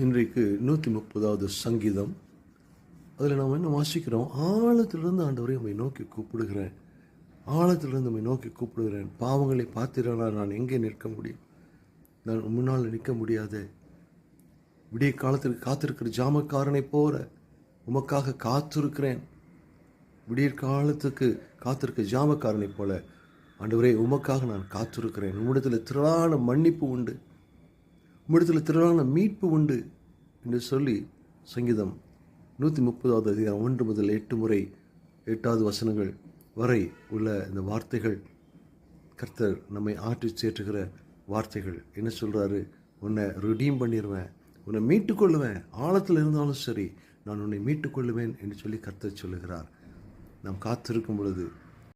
இன்றைக்கு 130வது சங்கீதம். அதில் நாம் என்ன வாசிக்கிறோம்? ஆழத்திலிருந்து ஆண்டவரை உம்மை நோக்கி கூப்பிடுகிறேன், ஆழத்திலிருந்து உம்மை நோக்கி கூப்பிடுகிறேன். பாவங்களை பார்த்தீர்களானால் நான் எங்கே நிற்க முடியும்? நான் முன்னால் நிற்க முடியாது. விடிய காலத்திற்கு காத்திருக்கிற ஜாமக்காரனை போல உமக்காக காத்திருக்கிறேன். விடிய காலத்துக்கு காத்திருக்க ஜாமக்காரனை போல ஆண்டவரே உமக்காக நான் காத்திருக்கிறேன். உம்மிடத்தில் திரளான மன்னிப்பு உண்டு, உம்மிடத்தில் திரளான மீட்பு உண்டு என்று சொல்லி சங்கீதம் 130வது அதிகாரம் 1 முதல் 8 முறை 8வது வசனங்கள் வரை உள்ள இந்த வார்த்தைகள் கர்த்தர் நம்மை ஆற்றி சேற்றுகிற வார்த்தைகள். என்ன சொல்கிறாரு? உன்னை ரிடீம் பண்ணிடுவேன், உன்னை மீட்டுக்கொள்ளுவேன், ஆழத்தில் இருந்தாலும் சரி நான் உன்னை மீட்டுக்கொள்ளுவேன் என்று சொல்லி கர்த்தர் சொல்லுகிறார். நாம் காத்திருக்கும் பொழுது